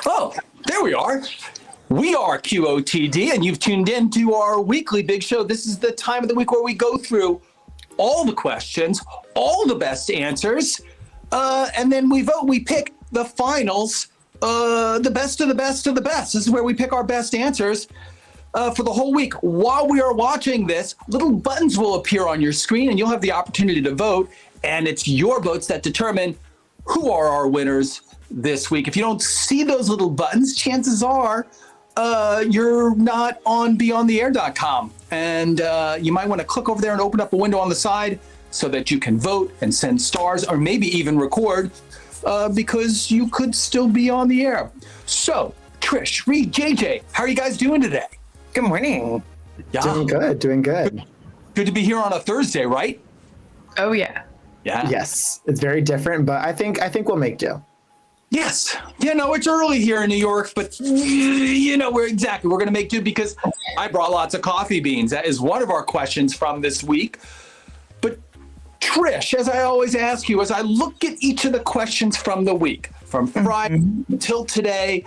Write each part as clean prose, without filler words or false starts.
Oh, there we are. We are QOTD, and you've tuned in to our weekly Big Show. This is the time of the week where we go through all the questions, all the best answers, and then we vote. We pick the finals, the best of the best of the best. This is where we pick our best answers for the whole week. While we are watching this, little buttons will appear on your screen, and you'll have the opportunity to vote, and it's your votes that determine who are our winners this week. If you don't see those little buttons, chances are you're not on BeOnTheAir.com. And you might want to click over there and open up a window on the side so that you can vote and send stars or maybe even record because you could still be on the air. So, Trish, Reid, JJ, how are you guys doing today? Good morning. Yeah. Doing good. Good to be here on a Thursday, right? Oh, yeah. Yeah. Yes, it's very different, but I think we'll make do. Yes. It's early here in New York, but we're going to make do because I brought lots of coffee beans. That is one of our questions from this week. But Trish, as I always ask you, as I look at each of the questions from the week, from Friday until today,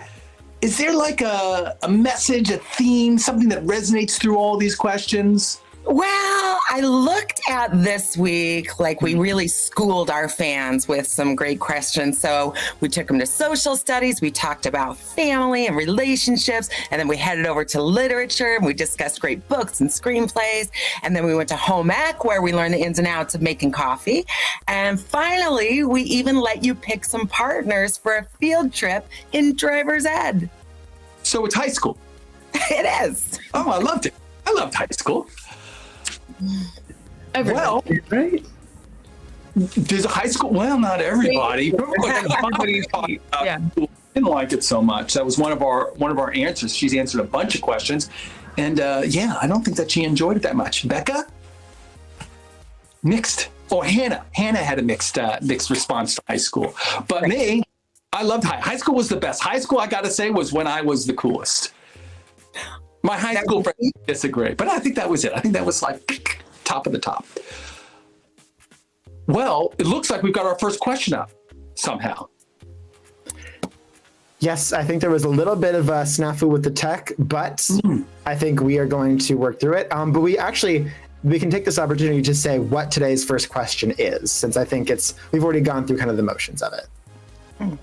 is there like a message, a theme, something that resonates through all these questions? Well, I looked at this week like we really schooled our fans with some great questions. So we took them to social studies. We talked about family and relationships. And then we headed over to literature and we discussed great books and screenplays. And then we went to home ec where we learned the ins and outs of making coffee. And finally, we even let you pick some partners for a field trip in driver's ed. So it's high school. It is. Oh, I loved it. I loved high school. Everybody, right? There's a high school. Well, not everybody. Yeah. Didn't like it so much. That was one of our answers. She's answered a bunch of questions, and I don't think that she enjoyed it that much. Becca, mixed. Oh, Hannah had a mixed response to high school. But me, I loved high school. Was the best. High school, I got to say, was when I was the coolest. My high school friends disagree, but I think that was it. I think that was like top of the top. Well, it looks like we've got our first question up somehow. Yes, I think there was a little bit of a snafu with the tech, but I think we are going to work through it. But we can take this opportunity to say what today's first question is, since I think we've already gone through kind of the motions of it.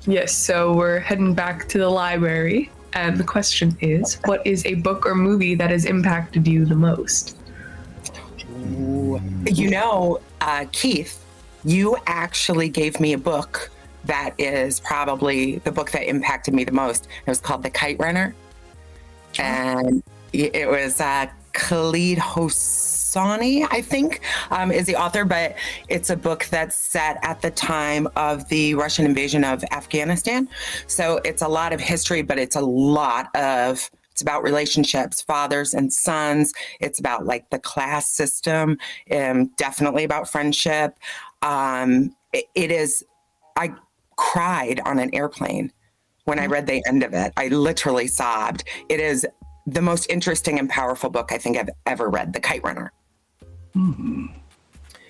Yes, so we're heading back to the library. And the question is, what is a book or movie that has impacted you the most? Keith, you actually gave me a book that is probably the book that impacted me the most. It was called The Kite Runner. And it was Khalid Hosseini, I think, is the author, but it's a book that's set at the time of the Russian invasion of Afghanistan. So it's a lot of history, but it's about relationships, fathers and sons. It's about like the class system, definitely about friendship. I cried on an airplane when I read the end of it. I literally sobbed. It is the most interesting and powerful book I think I've ever read, The Kite Runner. Mm-hmm.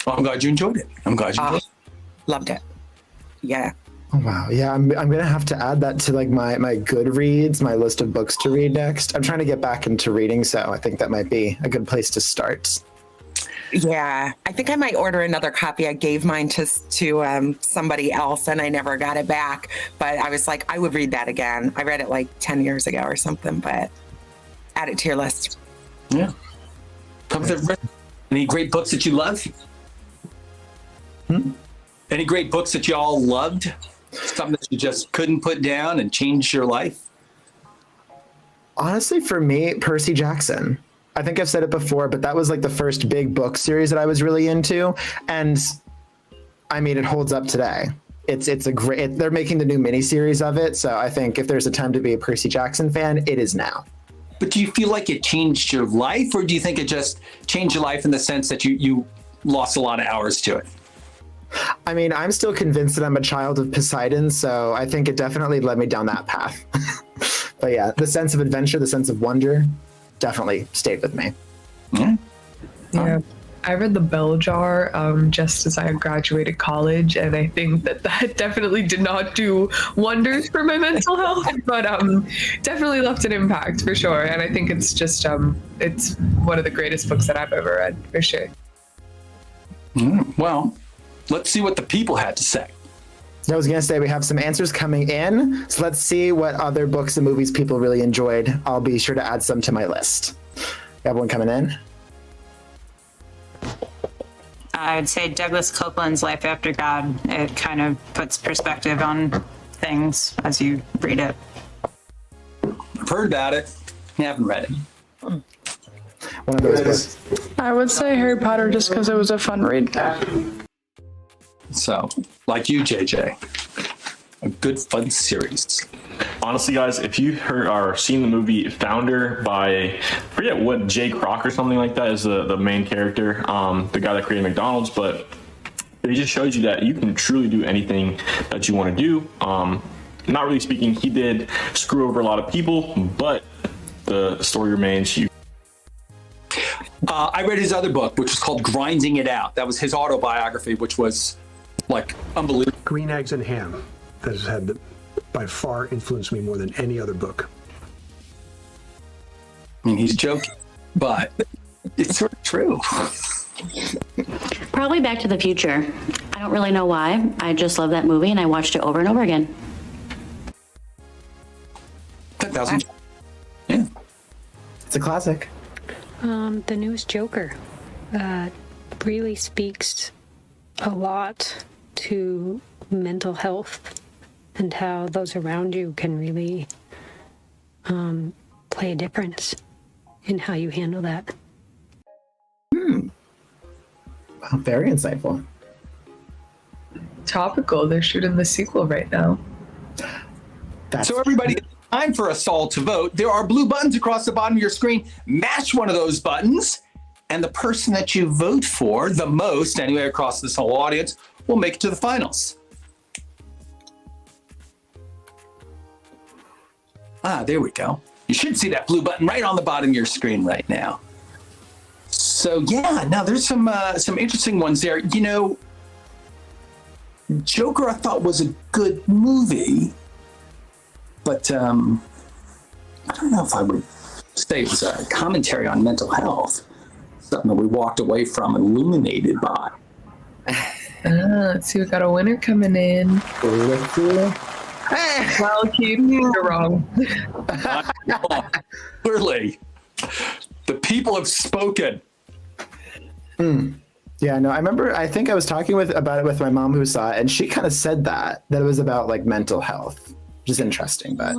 Well, I'm glad you enjoyed it. Loved it. Yeah. Oh, wow. Yeah, I'm going to have to add that to like my Goodreads, my list of books to read next. I'm trying to get back into reading, so I think that might be a good place to start. Yeah, I think I might order another copy. I gave mine to somebody else and I never got it back. But I was like, I would read that again. I read it like 10 years ago or something, but add it to your list. Yeah. Any great books that you love? Any great books that you all loved? Something that you just couldn't put down and changed your life? Honestly, for me, Percy Jackson. I think I've said it before, but that was like the first big book series that I was really into. And I mean, it holds up today. It's a great, they're making the new miniseries of it. So I think if there's a time to be a Percy Jackson fan, it is now. But do you feel like it changed your life, or do you think it just changed your life in the sense that you lost a lot of hours to it? I mean, I'm still convinced that I'm a child of Poseidon, so I think it definitely led me down that path. But yeah, the sense of adventure, the sense of wonder definitely stayed with me. Yeah. Yeah. I read The Bell Jar just as I graduated college, and I think that definitely did not do wonders for my mental health, but definitely left an impact for sure. And I think it's just it's one of the greatest books that I've ever read for sure. Well, let's see what the people had to say. I was going to say we have some answers coming in, so let's see what other books and movies people really enjoyed. I'll be sure to add some to my list. You have one coming in? I'd say Douglas Copeland's Life After God. It kind of puts perspective on things as you read it. I've heard about it. I haven't read it. One of those books. I would say Harry Potter just because it was a fun read. So, like you, JJ, a good fun series. Honestly, guys, if you heard or seen the movie Founder by, I forget what, Jay Kroc or something like that is the main character, the guy that created McDonald's, but it just shows you that you can truly do anything that you want to do. Not really speaking, he did screw over a lot of people, but the story remains. I read his other book, which was called Grinding It Out. That was his autobiography, which was like unbelievable. Green Eggs and Ham. That has had by far influenced me more than any other book. I mean, he's joking, but it's sort of true. Probably Back to the Future. I don't really know why. I just love that movie and I watched it over and over again. 10,000. Yeah. It's a classic. The newest Joker really speaks a lot to mental health and how those around you can really play a difference in how you handle that. Wow, very insightful. Topical. They're shooting the sequel right now. So everybody, time for us all to vote. There are blue buttons across the bottom of your screen. Mash one of those buttons, and the person that you vote for the most, anyway, across this whole audience, will make it to the finals. There we go. You should see that blue button right on the bottom of your screen right now. So yeah, now there's some interesting ones there. You know, Joker I thought was a good movie, but I don't know if I would say it was a commentary on mental health, something that we walked away from illuminated by. Let's see, we got a winner coming in. Well, Keith, you're wrong. Clearly, the people have spoken. Yeah, no, I think I was talking about it with my mom who saw it, and she kind of said that it was about like mental health, which is interesting, but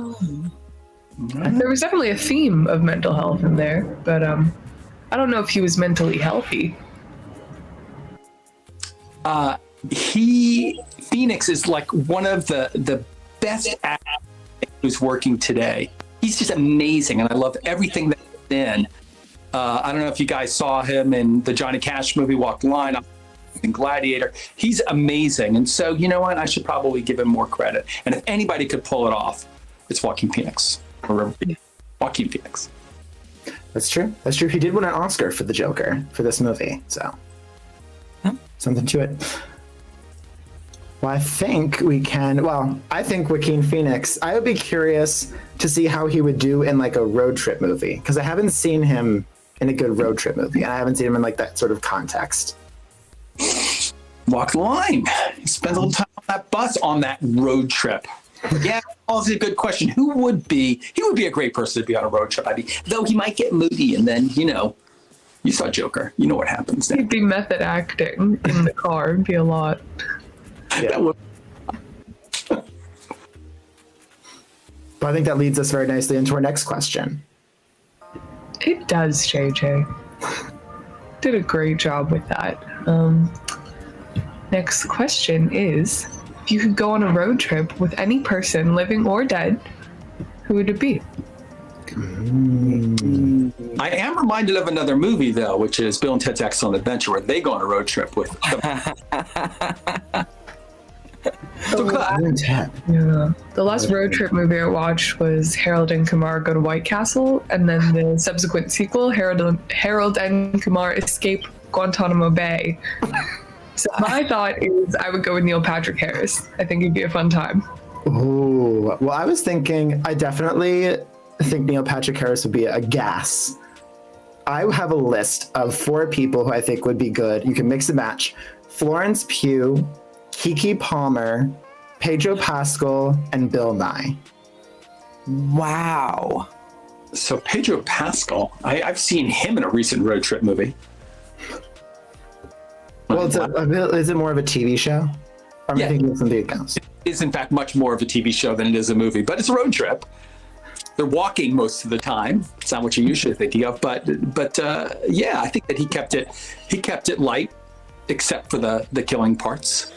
There was definitely a theme of mental health in there, but I don't know if he was mentally healthy. Phoenix is like one of the best actors who's working today. He's just amazing, and I love everything that's in. I don't know if you guys saw him in the Johnny Cash movie, Walk the Line, and Gladiator. He's amazing, and so you know what? I should probably give him more credit. And if anybody could pull it off, it's Joaquin Phoenix. Joaquin Phoenix. That's true. That's true. He did win an Oscar for the Joker for this movie, so something to it. Well, I think Joaquin Phoenix, I would be curious to see how he would do in like a road trip movie, because I haven't seen him in a good road trip movie, and I haven't seen him in like that sort of context. Walk the line. He spends a little time on that bus on that road trip. Yeah, that's a good question. He would be a great person to be on a road trip. Though he might get moody, and then, you know, you saw Joker. You know what happens then. He'd be method acting in the car. It'd be a lot. Yeah. But I think that leads us very nicely into our next question. It does, JJ. Did a great job with that. Next question is, if you could go on a road trip with any person, living or dead, who would it be? I am reminded of another movie, though, which is Bill and Ted's Excellent Adventure, where they go on a road trip with Yeah. The last road trip movie I watched was Harold and Kumar Go to White Castle, and then the subsequent sequel, Harold and Kumar Escape Guantanamo Bay. So my thought is I would go with Neil Patrick Harris. I think it'd be a fun time. Ooh, well, I definitely think Neil Patrick Harris would be a gas. I have a list of 4 people who I think would be good. You can mix and match. Florence Pugh, Keke Palmer, Pedro Pascal, and Bill Nye. Wow. So Pedro Pascal, I've seen him in a recent road trip movie. Well, is it more of a TV show? Or am I thinking of something else? It is, in fact, much more of a TV show than it is a movie, but it's a road trip. They're walking most of the time. It's not what you're usually thinking of, but yeah, I think that he kept it light, except for the killing parts.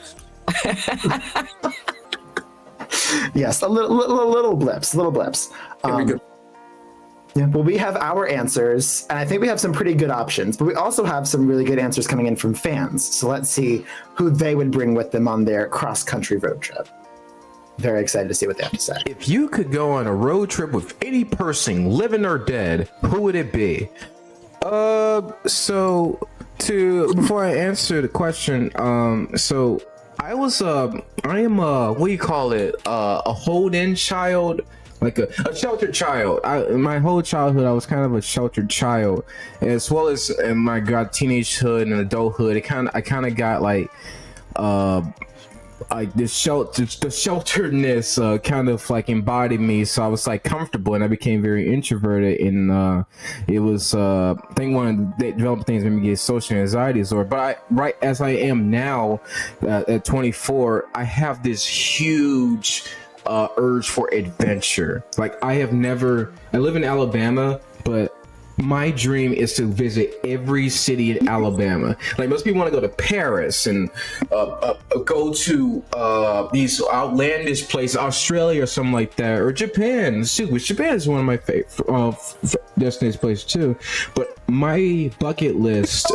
Yes, little blips. Very good. Yeah, well, we have our answers, and I think we have some pretty good options, but we also have some really good answers coming in from fans. So let's see who they would bring with them on their cross-country road trip. Very excited to see what they have to say. If you could go on a road trip with any person, living or dead, who would it be? Before I answer the question, so I am what do you call it? A hold-in child. Like a sheltered child. My whole childhood, I was kind of a sheltered child, as well as in my teenagehood and adulthood. I kind of got like the shelteredness kind of like embodied me. So I was like comfortable, and I became very introverted. And it was I think one of the developing things made me get social anxiety disorder. But right as I am now at 24, I have this huge urge for adventure. Like I live in Alabama, but my dream is to visit every city in Alabama. Like most people want to go to Paris and go to these outlandish places, Australia or something like that, or Japan. Which Japan is one of my favorite destination places too. But my bucket list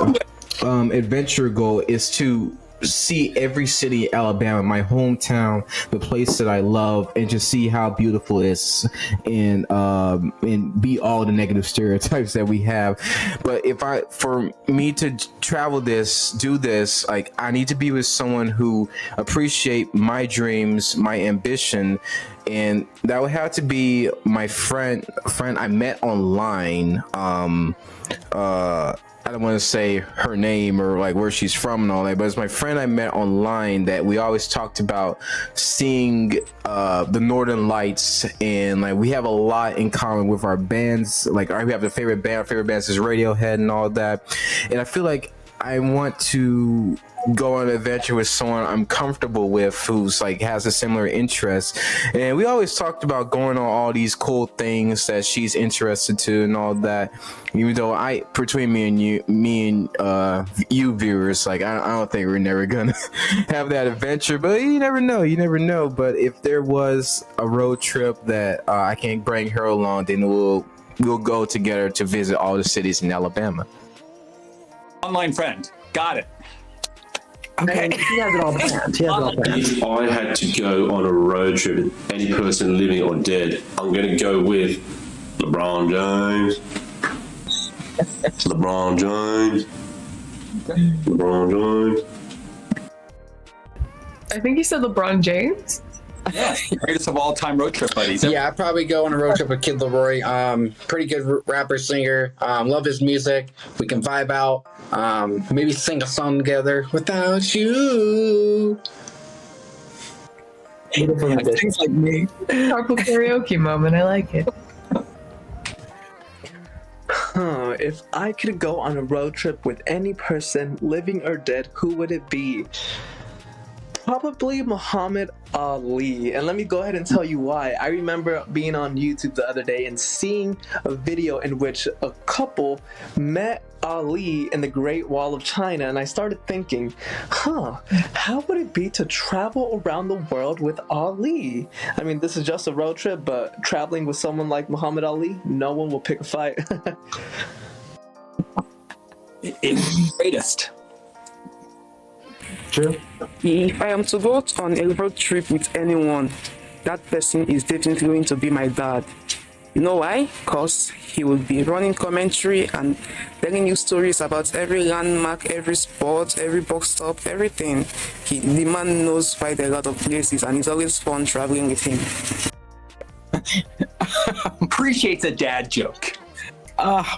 adventure goal is to see every city in Alabama, my hometown, the place that I love, and just see how beautiful it is, and beat all the negative stereotypes that we have. But for me to do this, like I need to be with someone who appreciate my dreams, my ambition, and that would have to be my friend I met online. I don't want to say her name or like where she's from and all that, but it's my friend I met online that we always talked about seeing the Northern Lights, and like we have a lot in common with our bands. Like we have the favorite band. Our favorite bands is Radiohead and all that, and I feel like I want to go on an adventure with someone I'm comfortable with who's like has a similar interest. And we always talked about going on all these cool things that she's interested to and all that, even though between me and you viewers, like I don't think we're never gonna have that adventure, but you never know. But if there was a road trip that I can bring her along, then we'll go together to visit all the cities in Alabama. Online friend, got it. Okay. He has it all planned. If I had to go on a road trip with any person living or dead, I'm going to go with LeBron James. I think he said LeBron James. Yeah, greatest of all time road trip buddies. Yeah, I'd probably go on a road trip with Kid Laroi. Pretty good rapper, singer. Love his music. We can vibe out. Maybe sing a song together. Without you. Things like me. Carpool karaoke moment. I like it. If I could go on a road trip with any person, living or dead, who would it be? Probably Muhammad Ali. And let me go ahead and tell you why. I remember being on YouTube the other day and seeing a video in which a couple met Ali in the Great Wall of China, and I started thinking, how would it be to travel around the world with Ali? I mean, this is just a road trip, but traveling with someone like Muhammad Ali, no one will pick a fight. It's greatest. True. If I am to go on a road trip with anyone, that person is definitely going to be my dad. You know why? Because he will be running commentary and telling you stories about every landmark, every sport, every box stop, everything. The man knows quite a lot of places, and it's always fun traveling with him. Appreciates a dad joke.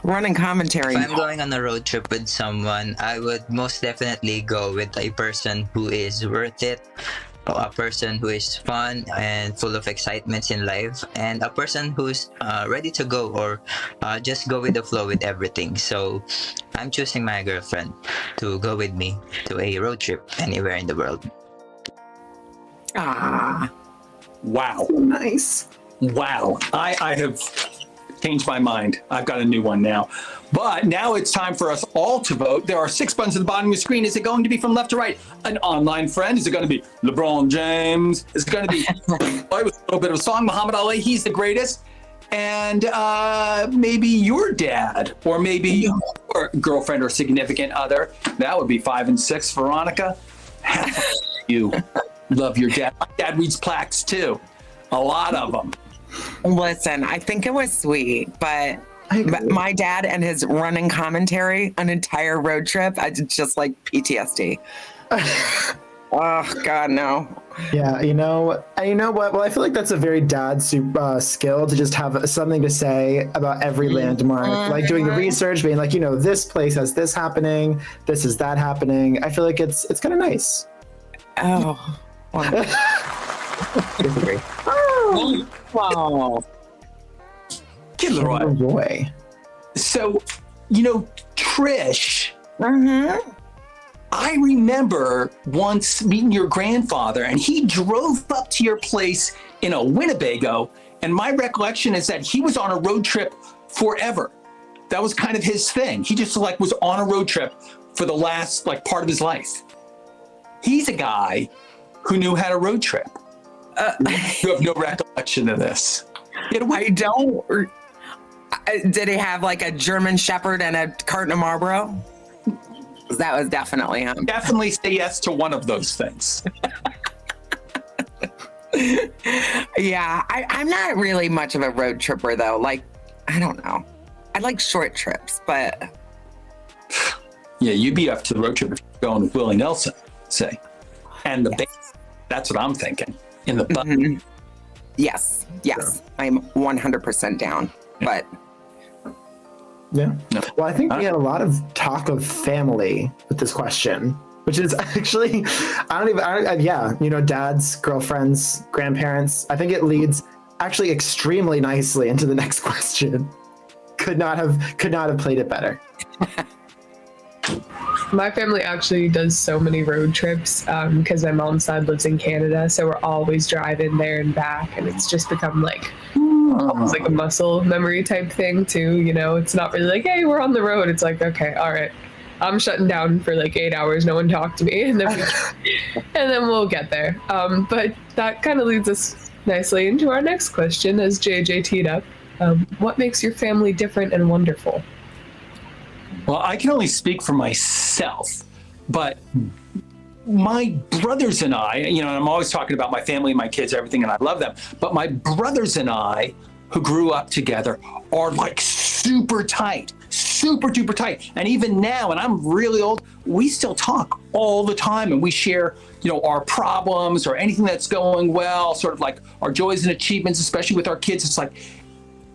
Running commentary. If I'm going on a road trip with someone, I would most definitely go with a person who is worth it, a person who is fun and full of excitements in life, and a person who's ready to go or just go with the flow with everything. So I'm choosing my girlfriend to go with me to a road trip anywhere in the world. Wow. Nice. Wow. I have changed my mind. I've got a new one now. But now it's time for us all to vote. There are 6 buttons at the bottom of the screen. Is it going to be from left to right? An online friend? Is it going to be LeBron James? Is it going to be with a little bit of a song, Muhammad Ali, he's the greatest? And maybe your dad, or maybe your girlfriend or significant other. That would be 5 and 6. Veronica, you love your dad. My dad reads plaques too. A lot of them. Listen, I think it was sweet, but my dad and his running commentary, an entire road trip, I did just like PTSD. Oh God, no. Yeah, you know what? Well, I feel like that's a very dad skill to just have something to say about every landmark, like doing the research, being like, this place has this happening, this is that happening. I feel like it's kind of nice. Oh. Wow. Kid Leroy. Oh boy. So, Trish, I remember once meeting your grandfather, and he drove up to your place in a Winnebago, and my recollection is that he was on a road trip forever. That was kind of his thing. He just was on a road trip for the last part of his life. He's a guy who knew how to road trip. You have no recollection of this. I don't. Did he have a German Shepherd and a carton of Marlboro? That was definitely him. Definitely say yes to one of those things. Yeah, I'm not really much of a road tripper though. I don't know. I like short trips, but yeah, you'd be up to the road trip if you're going with Willie Nelson, say, and the band. That's what I'm thinking. In the butt. Yes, I'm 100% down. But yeah, well, I think we had a lot of talk of family with this question, which is actually, dads, girlfriends, grandparents. I think it leads actually extremely nicely into the next question. Could not have played it better. My family actually does so many road trips because my mom's side lives in Canada, so we're always driving there and back, and it's just become almost like a muscle memory type thing too. It's not really hey, we're on the road. It's okay, all right, I'm shutting down for 8 hours. No one talk to me, and then we'll get there. But that kind of leads us nicely into our next question, as JJ teed up. What makes your family different and wonderful? Well, I can only speak for myself, but my brothers and I, and I'm always talking about my family and my kids, everything, and I love them. But my brothers and I, who grew up together, are super tight, super duper tight. And even now, and I'm really old, we still talk all the time, and we share, our problems or anything that's going well, sort of our joys and achievements, especially with our kids. It's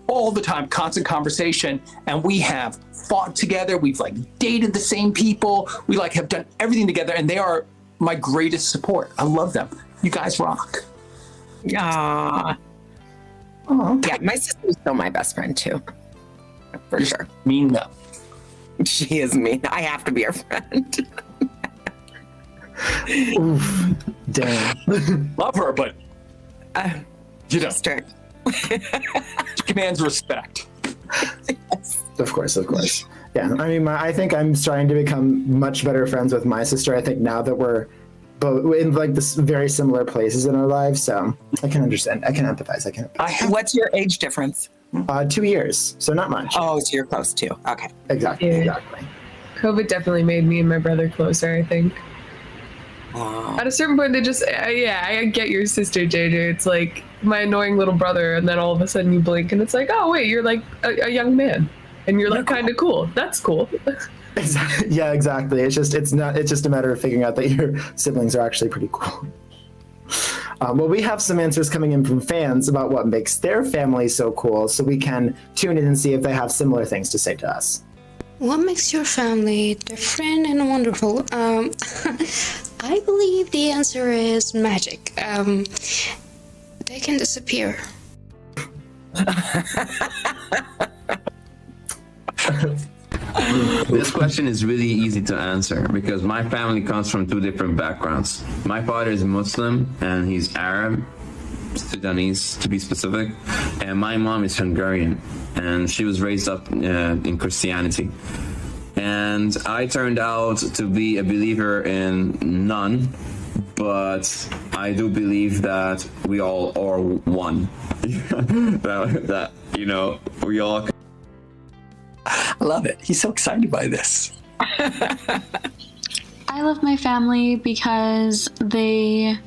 all the time, constant conversation, and we have fought together. We've dated the same people. We have done everything together, and they are my greatest support. I love them. You guys rock. Yeah, my sister's still my best friend too, for sure. Mean though. She is mean. I have to be her friend. Oof, damn. Love her, but strict. She commands respect. Yes. Of course. Yeah, I think I'm starting to become much better friends with my sister. I think now that we're both in this very similar places in our lives, so I can understand. I can empathize. What's your age difference? 2 years, so not much. Oh, so you're close too. Okay. Exactly. COVID definitely made me and my brother closer, I think. At a certain point, they just, I get your sister, JJ. It's my annoying little brother, and then all of a sudden you blink and it's like, oh wait, you're like a young man, and you're like kind of cool. That's cool. Exactly. Yeah, exactly. It's just a matter of figuring out that your siblings are actually pretty cool. Well, we have some answers coming in from fans about what makes their family so cool, so we can tune in and see if they have similar things to say to us. What makes your family different and wonderful? I believe the answer is magic. They can disappear. This question is really easy to answer because my family comes from two different backgrounds. My father is Muslim and he's Arab, Sudanese to be specific, and my mom is Hungarian and she was raised up in Christianity. And I turned out to be a believer in none, but I do believe that we all are one. that we all. I love it. He's so excited by this. I love my family because they're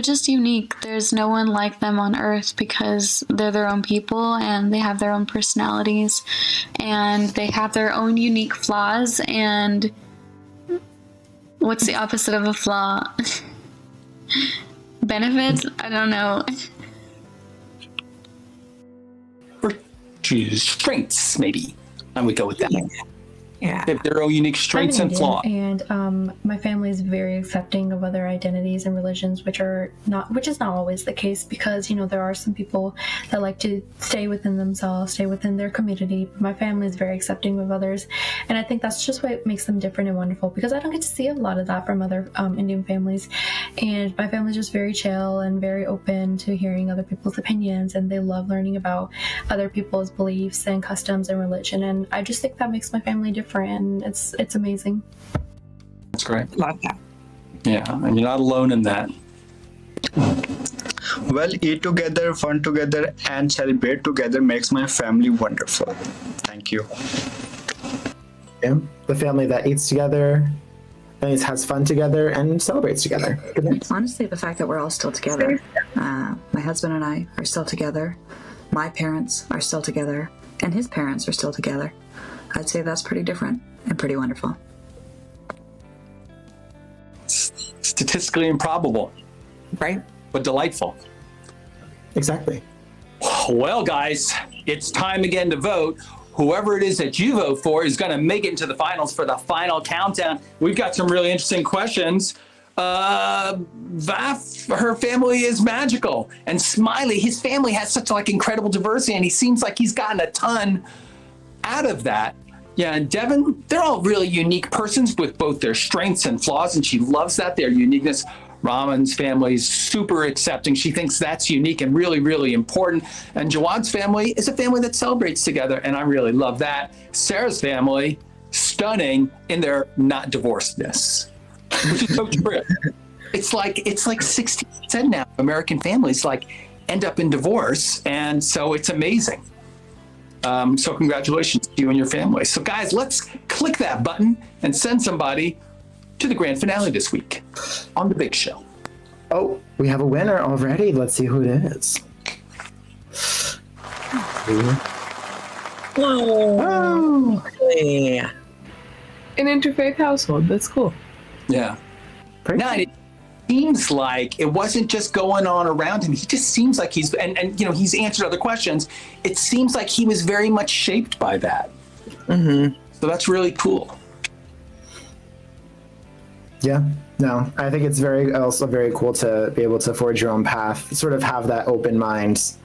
just unique. There's no one like them on earth because they're their own people and they have their own personalities and they have their own unique flaws. And what's the opposite of a flaw? Benefits? I don't know. Strengths, maybe. I would go with that. Yeah. They have their own unique strengths and flaws. And my family is very accepting of other identities and religions, which is not always the case because, there are some people that like to stay within themselves, stay within their community. But my family is very accepting of others. And I think that's just what makes them different and wonderful because I don't get to see a lot of that from other Indian families. And my family is just very chill and very open to hearing other people's opinions. And they love learning about other people's beliefs and customs and religion. And I just think that makes my family different. And it's amazing. That's great. Love that. Yeah, and you're not alone in that. Well, eat together, fun together, and celebrate together makes my family wonderful. Thank you. Yeah, the family that eats together, has fun together, and celebrates together. Honestly, the fact that we're all still together. My husband and I are still together. My parents are still together. And his parents are still together. I'd say that's pretty different and pretty wonderful. Statistically improbable. Right. But delightful. Exactly. Well, guys, it's time again to vote. Whoever it is that you vote for is going to make it into the finals for the final countdown. We've got some really interesting questions. Vaf, her family is magical. And Smiley, his family has such incredible diversity, and he seems like he's gotten a ton out of that. Yeah, and Devin, they're all really unique persons with both their strengths and flaws, and she loves that, their uniqueness. Raman's family is super accepting. She thinks that's unique and really, really important. And Jawad's family is a family that celebrates together, and I really love that. Sarah's family, stunning in their not divorcedness, which is so true. It's like 60% now. American families end up in divorce, and so it's amazing. So congratulations to you and your family. So guys, let's click that button and send somebody to the grand finale this week on The Big Show. Oh, we have a winner already. Let's see who it is. Oh, yeah. An interfaith household. That's cool. Yeah. Now, it seems like it wasn't just going on around him. He just seems like he's answered other questions. It seems like he was very much shaped by that. Mm-hmm. So that's really cool. Yeah, no, I think it's also very cool to be able to forge your own path, sort of have that open mind.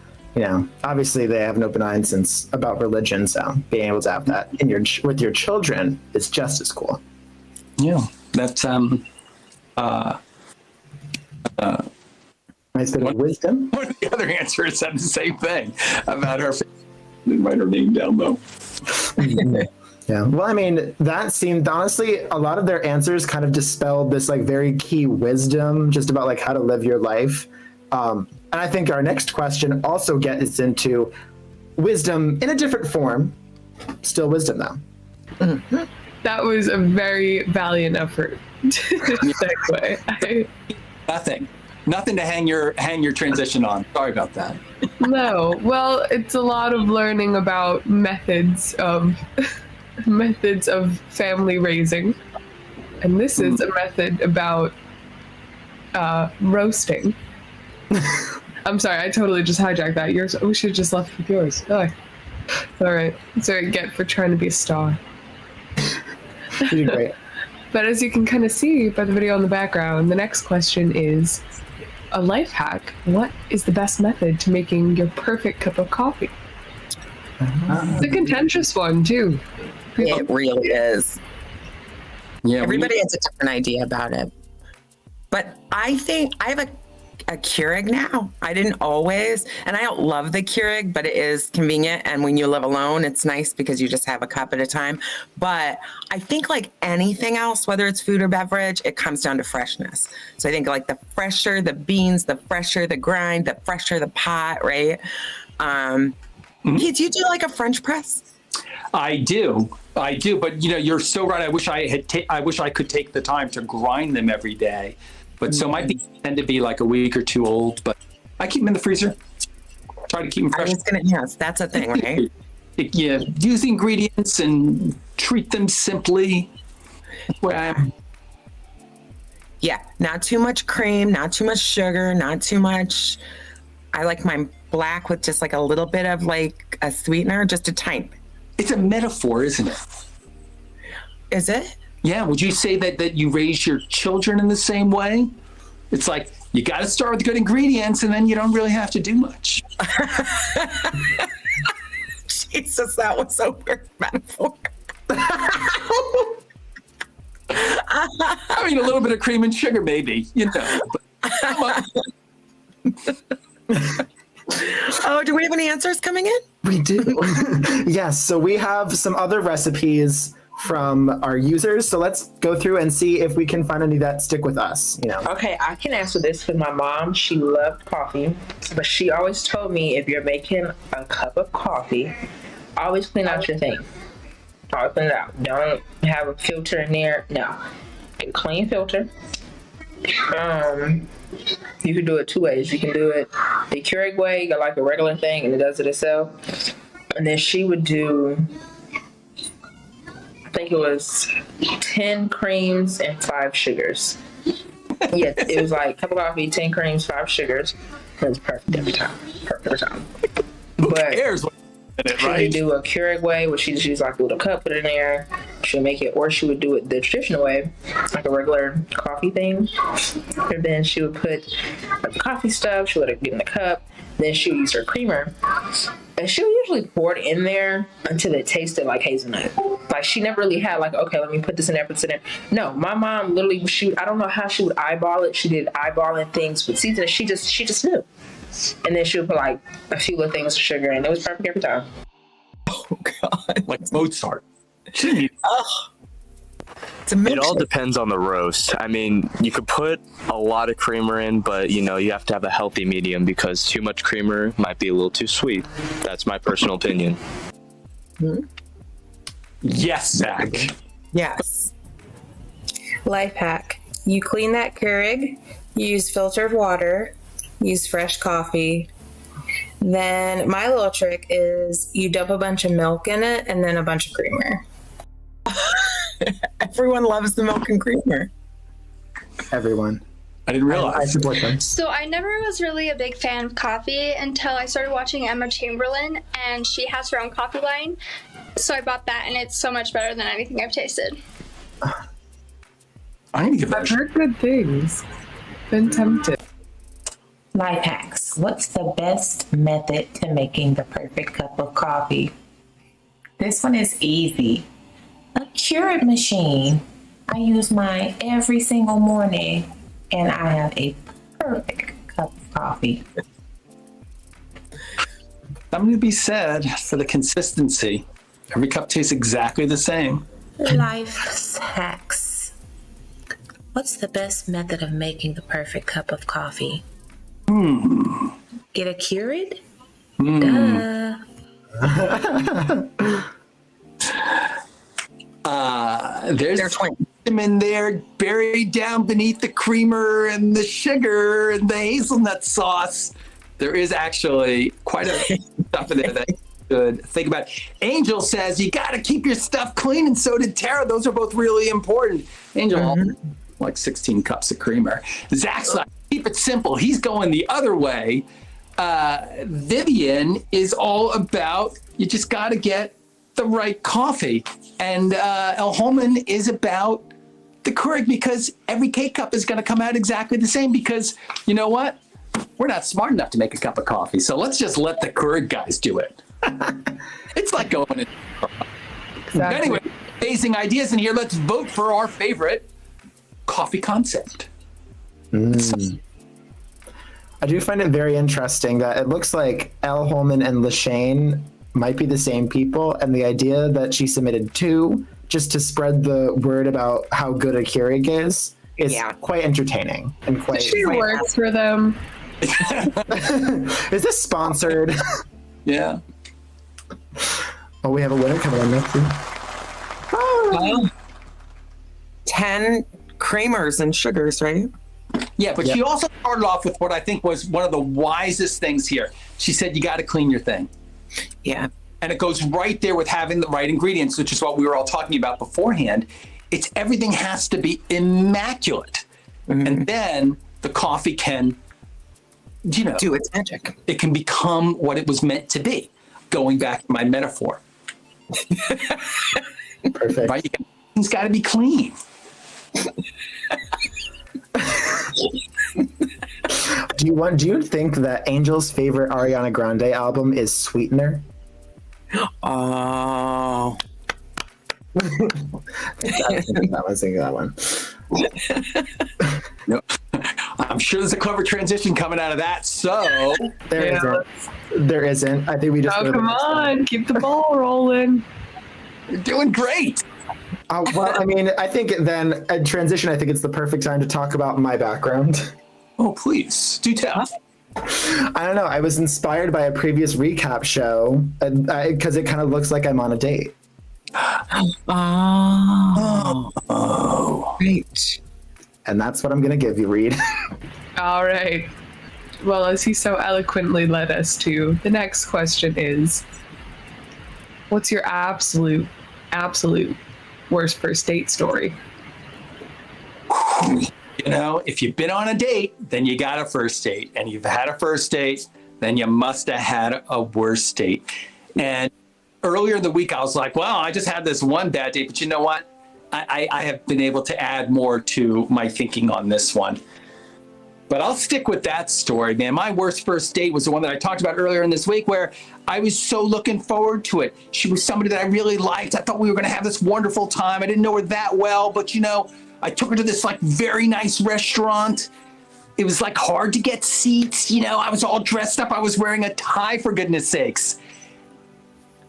Obviously they have an open mind since about religion, so being able to have that with your children is just as cool. Yeah, that's nice bit of wisdom. One of the other answers said the same thing about her. Didn't write her name down though. Yeah. Well, I mean, that seemed, honestly, a lot of their answers kind of dispelled this very key wisdom just about how to live your life. And I think our next question also gets into wisdom in a different form. Still wisdom, though. Mm-hmm. That was a very valiant effort to segue. Nothing. Nothing to hang your transition on. Sorry about that. No, well, it's a lot of learning about methods of family raising, and this is a method about roasting. I'm sorry, I totally just hijacked that. Yours. We should have just left with yours. Oh, all right. That's what I get for trying to be a star. You did great. But as you can kind of see by the video in the background, the next question is a life hack. What is the best method to making your perfect cup of coffee? It's a contentious one, too. It really is. Yeah, everybody has a different idea about it. But I think I have a Keurig now. I didn't always, and I don't love the Keurig, but it is convenient. And when you live alone, it's nice because you just have a cup at a time. But I think like anything else, whether it's food or beverage, it comes down to freshness. So I think like the fresher the beans, the fresher the grind, the fresher the pot, right? Do you do like a French press? I do, but you're so right. I wish I could take the time to grind them every day. But so my beans tend to be like a week or two old, but I keep them in the freezer. Try to keep them fresh. Yes, that's a thing, right? Yeah, use the ingredients and treat them simply. That's where I am. Yeah, not too much cream, not too much sugar, not too much. I like mine black with just like a little bit of like a sweetener, just a tiny. It's a metaphor, isn't it? Is it? Yeah, would you say that you raise your children in the same way? It's like, you got to start with good ingredients and then you don't really have to do much. Jesus, that was so weird metaphor. I mean, a little bit of cream and sugar, maybe, Oh, do we have any answers coming in? We do. Yes, so we have some other recipes from our users. So let's go through and see if we can find any that stick with us. Okay, I can answer this because my mom, she loved coffee, but she always told me if you're making a cup of coffee, always clean out your thing. Always clean it out. Don't have a filter in there. No. A clean filter. You can do it two ways. You can do it the Keurig way, you got like a regular thing and it does it itself. And then she would do, I think it was 10 creams and 5 sugars. Yes, it was like cup of coffee, 10 creams, 5 sugars. It was perfect every time. Perfect every time. Who cares? She would do a Keurig way, where she just use like a little cup, put it in there. She would make it, or she would do it the traditional way, like a regular coffee thing. And then she would put like the coffee stuff. She would let it get in the cup. Then she would use her creamer, and she would usually pour it in there until it tasted like hazelnut. Like she never really had like, okay, let me put this in there, put this in there. No, my mom literally, I don't know how she would eyeball it. She did eyeballing things with seasoning. She just knew. And then she would put like a few little things of sugar, and it was perfect every time. Oh God! Like Mozart. It all depends on the roast. I mean, you could put a lot of creamer in, but you have to have a healthy medium because too much creamer might be a little too sweet. That's my personal opinion. Yes, Zach. Yes. Life hack. You clean that Keurig, you use filtered water, use fresh coffee. Then my little trick is you dump a bunch of milk in it and then a bunch of creamer. Everyone loves the milk and creamer. Everyone. I didn't realize. I support them. So I never was really a big fan of coffee until I started watching Emma Chamberlain, and she has her own coffee line. So I bought that, and it's so much better than anything I've tasted. I've heard good things. Been tempted. Life hacks. What's the best method to making the perfect cup of coffee? This one is easy. A Keurig machine. I use mine every single morning, and I have a perfect cup of coffee. Something to be said for the consistency. Every cup tastes exactly the same. Life hacks. What's the best method of making the perfect cup of coffee? Get a Keurig? Duh. They're twins. them in there, buried down beneath the creamer and the sugar and the hazelnut sauce. There is actually quite a stuff in there that you should think about. Angel says you got to keep your stuff clean, and so did Tara. Those are both really important. Angel, like 16 cups of creamer. Zach's like, keep it simple. He's going the other way. Vivian is all about you just got to get the right coffee. And El Holman is about the Keurig, because every K-cup is going to come out exactly the same, because you know what? We're not smart enough to make a cup of coffee. So let's just let the Keurig guys do it. It's like going in. Exactly. Anyway, amazing ideas in here. Let's vote for our favorite coffee concept. I do find it very interesting that it looks like Elle Holman and Lashane might be the same people, and the idea that she submitted 2 just to spread the word about how good a Keurig is quite entertaining and quite. She works for them. Is this sponsored? Yeah. Oh, we have a winner coming on next week. Oh. 10 creamers and sugars, right? Yeah, but she also started off with what I think was one of the wisest things here. She said, you got to clean your thing. Yeah. And it goes right there with having the right ingredients, which is what we were all talking about beforehand. It's everything has to be immaculate. And then the coffee can, do its magic. It can become what it was meant to be. Going back to my metaphor. Perfect. Right? It's got to be clean. Do you think that Angel's favorite Ariana Grande album is Sweetener? Oh. I was thinking that one. No. I'm sure there's a clever transition coming out of that. So there isn't. I think we just. Oh, come on, keep the ball rolling. You're doing great. Well, I mean, I think then a transition. I think it's the perfect time to talk about my background. Oh, please do tell. I don't know. I was inspired by a previous recap show because it kind of looks like I'm on a date. Oh, great. And that's what I'm going to give you, Reid. All right. Well, as he so eloquently led us to, the next question is, what's your absolute worst first date story? If you've been on a date, then you got a first date. And you've had a first date, then you must have had a worst date. And earlier in the week, I was like, well, I just had this one bad date. But you know what? I have been able to add more to my thinking on this one. But I'll stick with that story, man. My worst first date was the one that I talked about earlier in this week, where I was so looking forward to it. She was somebody that I really liked. I thought we were going to have this wonderful time. I didn't know her that well, but I took her to this very nice restaurant. It was hard to get seats. I was all dressed up. I was wearing a tie, for goodness sakes.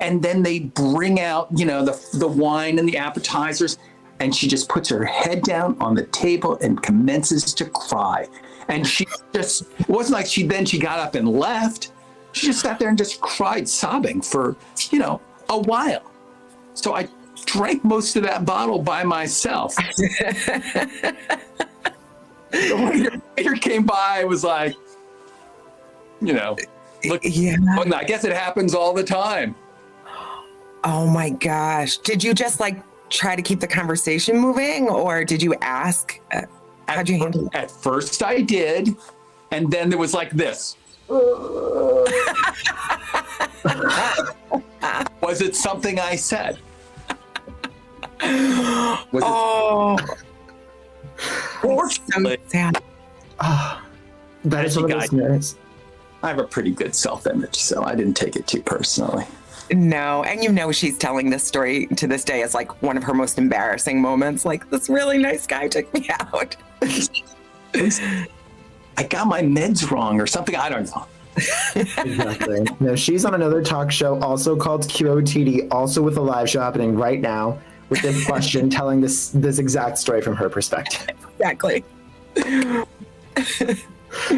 And then they bring out, the wine and the appetizers, and she just puts her head down on the table and commences to cry. And she just, it wasn't like she got up and left. She just sat there and just cried, sobbing for, a while. So I drank most of that bottle by myself. The waiter came by, was like, look, I guess it happens all the time. Oh my gosh. Did you just try to keep the conversation moving, or did you ask? How'd you handle it? At first I did. And then there was this. Was it something I said? Fortunately, so sad. That is what listeners. I have a pretty good self-image, so I didn't take it too personally. No, and she's telling this story to this day as one of her most embarrassing moments. This really nice guy took me out. I got my meds wrong or something. I don't know. Exactly. No, she's on another talk show also called QOTD, also with a live show happening right now with this question, telling this exact story from her perspective. Exactly. Well,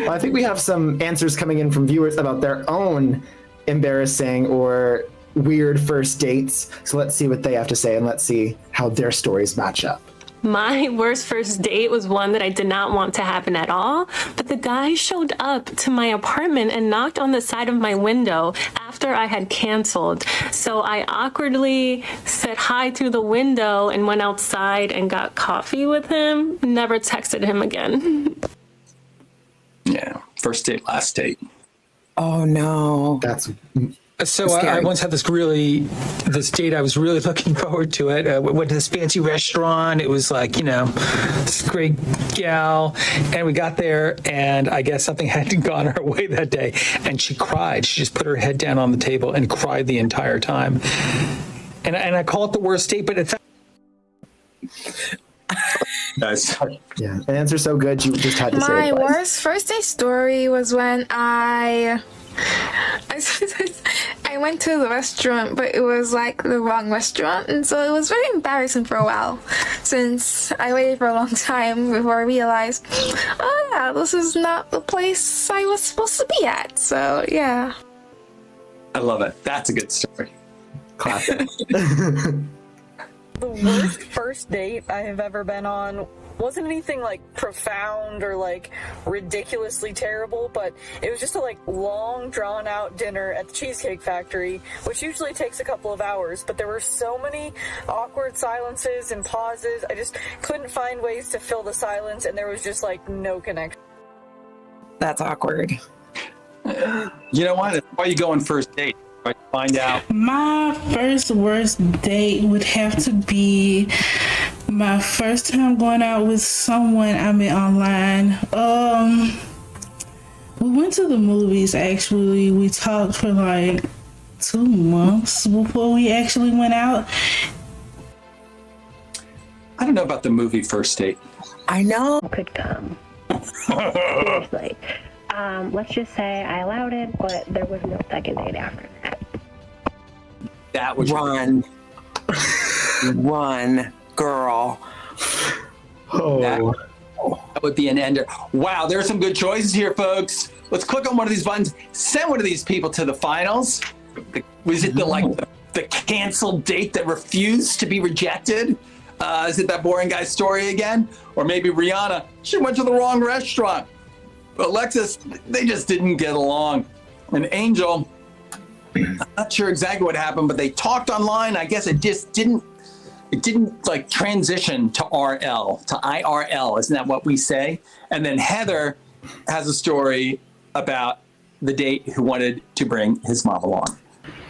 I think we have some answers coming in from viewers about their own embarrassing or weird first dates. So let's see what they have to say, and let's see how their stories match up. My worst first date was one that I did not want to happen at all, but the guy showed up to my apartment and knocked on the side of my window after I had canceled. So I awkwardly said hi through the window and went outside and got coffee with him. Never texted him again. Yeah, first date, last date. Oh no. That's so I once had this date. I was really looking forward to it. We went to this fancy restaurant. It was like, this great gal. And we got there, and I guess something hadn't gone her way that day. And she cried. She just put her head down on the table and cried the entire time. And I call it the worst date, but it's Nice. Yeah, the answer's so good, you just had to say My it. worst first day story was when I went to the restaurant, but it was like the wrong restaurant, and so it was very embarrassing for a while, since I waited for a long time before I realized, oh yeah, this is not the place I was supposed to be at. So yeah. I love it. That's a good story. Classic. The worst first date I have ever been on wasn't anything like profound or like ridiculously terrible, but it was just a like long drawn out dinner at the Cheesecake Factory, which usually takes a couple of hours, but there were so many awkward silences and pauses. I just couldn't find ways to fill the silence, and there was just like no connection. That's awkward. You know what? That's why you go on first date. Right? Find out. My first worst date would have to be my first time going out with someone I met online. We went to the movies, actually. We talked for like 2 months before we actually went out. I don't know about the movie first date. I know. Could come. Seriously. Let's just say I allowed it, but there was no second date after that. That was Run, girl. Oh, that would be an ender. Wow, there are some good choices here, folks. Let's click on one of these buttons. Send one of these people to the finals. Was it the canceled date that refused to be rejected? Is it that boring guy's story again? Or maybe Rihanna, she went to the wrong restaurant. Alexis, they just didn't get along. And Angel, I'm not sure exactly what happened, but they talked online. I guess it just didn't like transition to RL, to IRL. Isn't that what we say? And then Heather has a story about the date who wanted to bring his mom along.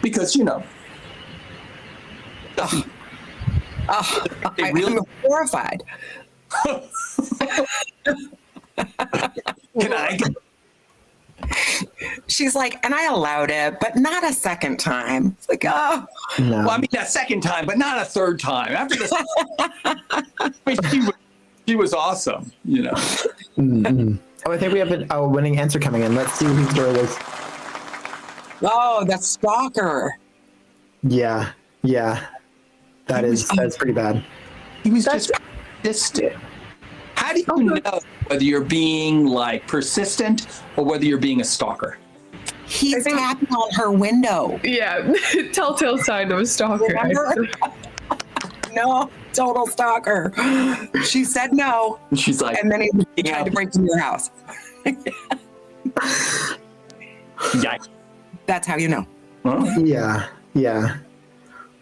Because, I'm horrified. Can I? She's like, and I allowed it, but not a second time. It's like, oh. No. Well, I mean, a second time, but not a third time. After this, she was awesome, Mm-hmm. Oh, I think we have a winning answer coming in. Let's see whose story it is. Oh, that's stalker. Yeah. That's pretty bad. He was just persistent. How do you know whether you're being like persistent or whether you're being a stalker? He's tapping on her window. Yeah, telltale sign of a stalker. No, total stalker. She said no. She's like, and then he tried to break into your house. Yeah. That's how you know. Huh? Yeah.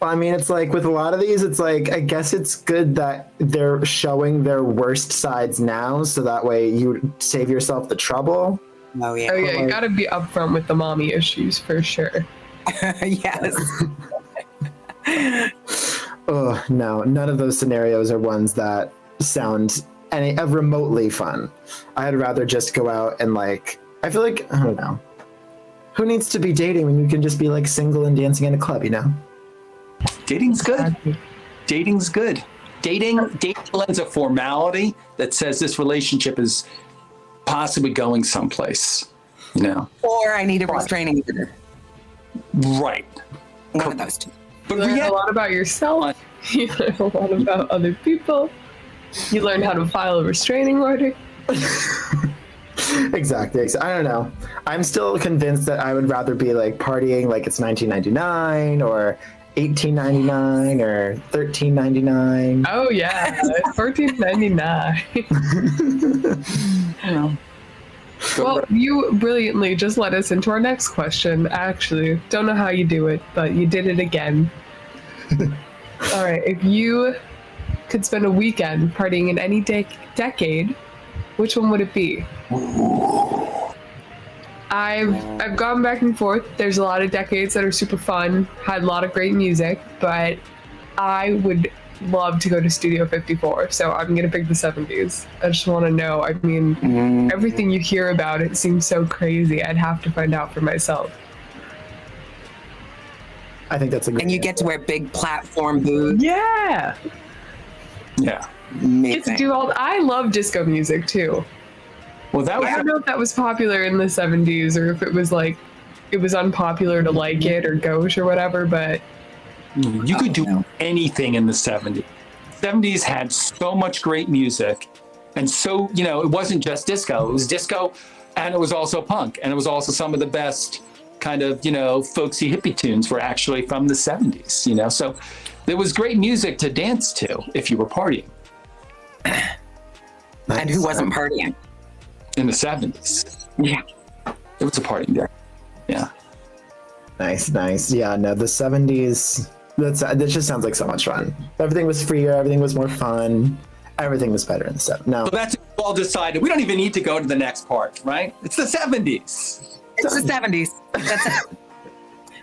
Well, I mean, it's like with a lot of these, it's like, I guess it's good that they're showing their worst sides now, so that way you save yourself the trouble. Oh, yeah. You gotta be upfront with the mommy issues for sure. Yes. Oh, no, none of those scenarios are ones that sound remotely fun. I'd rather just go out and I feel like, I don't know. Who needs to be dating when you can just be single and dancing in a club, Dating's good. Dating's good. Dating lends a formality that says this relationship is possibly going someplace, Or I need a restraining order. Right. One of those two. But you learn a lot about yourself. You learn a lot about other people. You learn how to file a restraining order. Exactly. I don't know. I'm still convinced that I would rather be partying like it's 1999 or $18.99 or $13.99. Oh yeah, $14.99. Well, you brilliantly just led us into our next question. Actually, don't know how you do it, but you did it again. All right, if you could spend a weekend partying in any decade, which one would it be? I've gone back and forth. There's a lot of decades that are super fun, had a lot of great music, but I would love to go to Studio 54, so I'm gonna pick the 70s. I just want to know. I mean, everything you hear about it seems so crazy. I'd have to find out for myself. I think that's a good. And you get to wear big platform boots. Yeah. Yeah. Get to do all. I love disco music too. Well, that was. I don't know if that was popular in the 70s or if it was like it was unpopular to like it or gauche or whatever, but. You could do anything in the 70s. 70s had so much great music. And so, it wasn't just disco. It was disco and it was also punk. And it was also some of the best kind of, folksy hippie tunes were actually from the 70s, So there was great music to dance to if you were partying. And who wasn't partying? In the 70s. Yeah. It was a party there. Yeah. Nice. Yeah, no, the 70s, that just sounds like so much fun. Everything was freer, everything was more fun, everything was better and stuff. No. So that's all decided. We don't even need to go to the next part, right? It's the 70s. It's the 70s. That's it.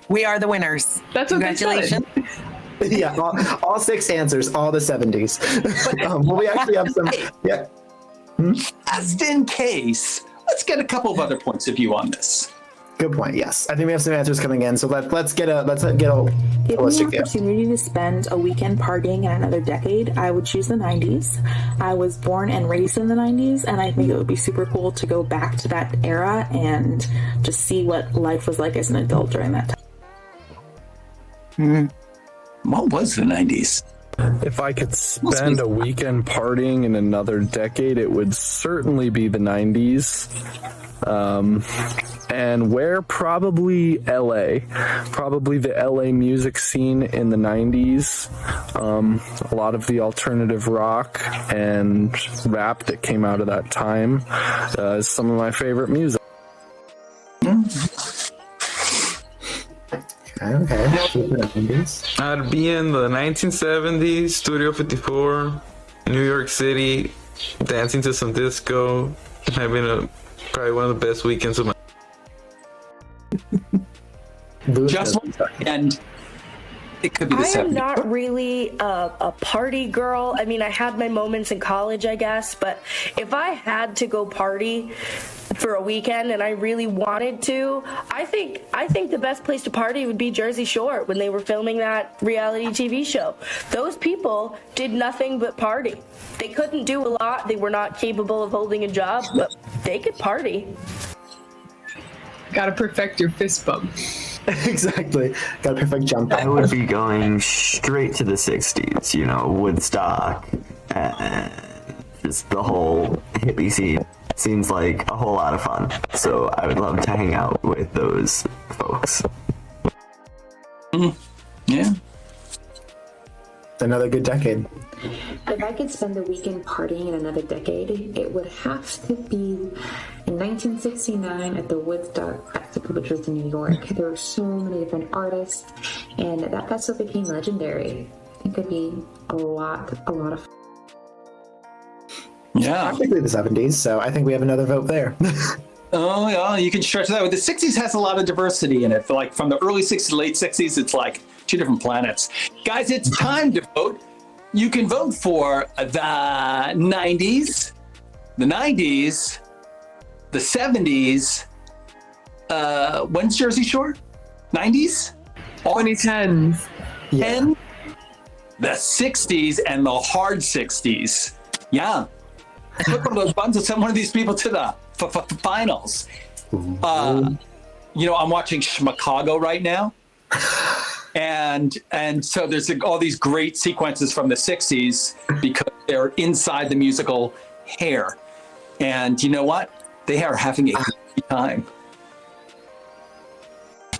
We are the winners. That's what Congratulations. Yeah, all 6 answers, all the 70s. Well, we actually have some. Yeah. Just in case, let's get a couple of other points of view on this. Good point. Yes, I think we have some answers coming in. So let's get a Give me the holistic view. opportunity to spend a weekend partying in another decade. I would choose the 90s. I was born and raised in the 90s, and I think it would be super cool to go back to that era and just see what life was like as an adult during that time. What was the 90s? If I could spend a weekend partying in another decade, it would certainly be the 90s. And where? Probably LA. Probably the LA music scene in the 90s. A lot of the alternative rock and rap that came out of that time is some of my favorite music. Okay. I'd be in the 1970s, Studio 54, New York City, dancing to some disco, having probably one of the best weekends of my Just one weekend. It could be the I 70s. am not really a party girl. I mean, I had my moments in college, I guess, but if I had to go party for a weekend and I really wanted to, I think the best place to party would be Jersey Shore when they were filming that reality TV show. Those people did nothing but party. They couldn't do a lot. They were not capable of holding a job, but they could party. Gotta perfect your fist bump. Exactly. Got a perfect jump. I would be going straight to the 60s, Woodstock, and just the whole hippie scene. Seems like a whole lot of fun. So I would love to hang out with those folks. Yeah. Another good decade. If I could spend a weekend partying in another decade, it would have to be in 1969 at the Woodstock Festival, which was in New York. There were so many different artists, and that festival became legendary. It could be a lot of fun. Yeah. Practically the 70s, so I think we have another vote there. Oh, yeah, you can stretch that. The 60s has a lot of diversity in it. Like from the early 60s to late 60s, it's like 2 different planets. Guys, it's time to vote. You can vote for the 90s, the 70s. When's Jersey Shore? 90s? 2010s. And the 60s and the hard 60s. Yeah. Put one of those buttons and send one of these people to the finals. I'm watching Chicago right now. And so there's all these great sequences from the 60s because they're inside the musical Hair. And you know what? They are having a great time.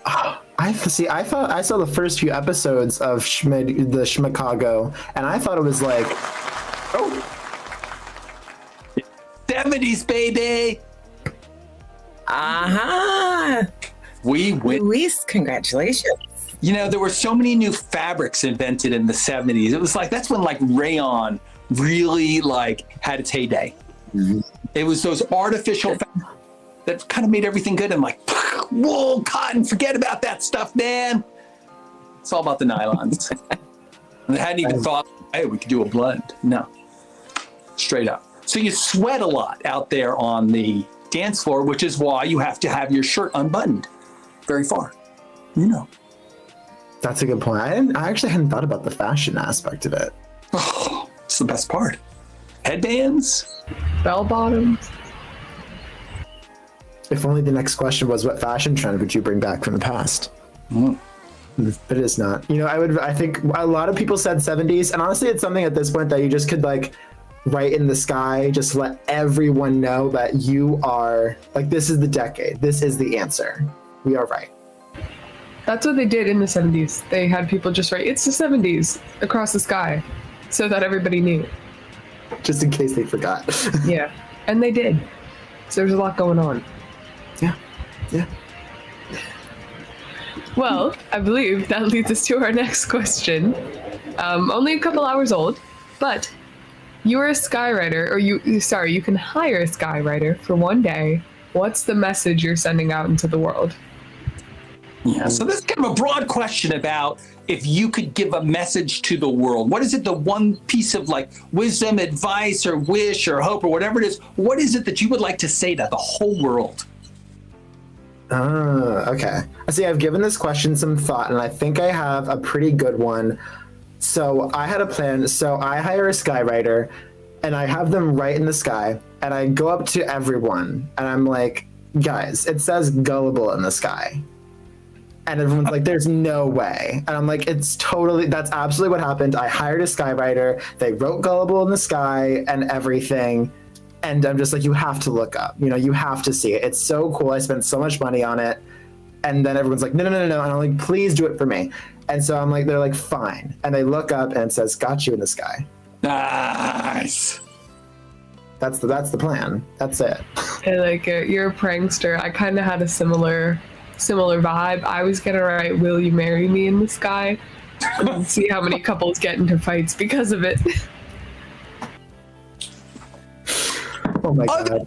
I I saw the first few episodes of the Schmicago, and I thought it was like, 70s, baby. We win. Luis, congratulations. You know, there were so many new fabrics invented in the 70s. It was like, that's when like rayon really like had its heyday. It was those artificial fabrics that kind of made everything good, and like wool, cotton, forget about that stuff, man. It's all about the nylons. And they hadn't even thought, hey, we could do a blend. No, straight up. So you sweat a lot out there on the dance floor, which is why you have to have your shirt unbuttoned very far. You know. That's a good point. I actually hadn't thought about the fashion aspect of it. Oh, it's the best part. Headbands, bell bottoms. If only the next question was, what fashion trend would you bring back from the past? But it is not. You know, I think a lot of people said 70s, and honestly, it's something at this point that you just could like write in the sky, just let everyone know that you are like, this is the decade. This is the answer. We are right. That's what they did in the 70s. They had people just write, it's the 70s across the sky, so that everybody knew. Just in case they forgot. Yeah, and they did. So there's a lot going on. Yeah. Well, I believe that leads us to our next question. Only a couple hours old, but you're a skywriter, or you can hire a skywriter for one day. What's the message you're sending out into the world? Yeah, so this is kind of a broad question about if you could give a message to the world. What is it, the one piece of like wisdom, advice, or wish, or hope, or whatever it is? What is it that you would like to say to the whole world? Okay. See, I've given this question some thought, and I think I have a pretty good one. So I had a plan. So I hire a skywriter, and I have them write in the sky, and I go up to everyone, and I'm like, guys, it says gullible in the sky. And everyone's like, there's no way. And I'm like, that's absolutely what happened. I hired a skywriter. They wrote gullible in the sky and everything. And I'm just like, you have to look up. You know, you have to see it. It's so cool. I spent so much money on it. And then everyone's like, no. And I'm like, please do it for me. And so I'm like, they're like, fine. And they look up and it says, got you in the sky. Nice. That's the plan. That's it. I like it. You're a prankster. I kind of had a similar vibe. I was gonna write "Will you marry me" in the sky and see how many couples get into fights because of it. Oh my God. Other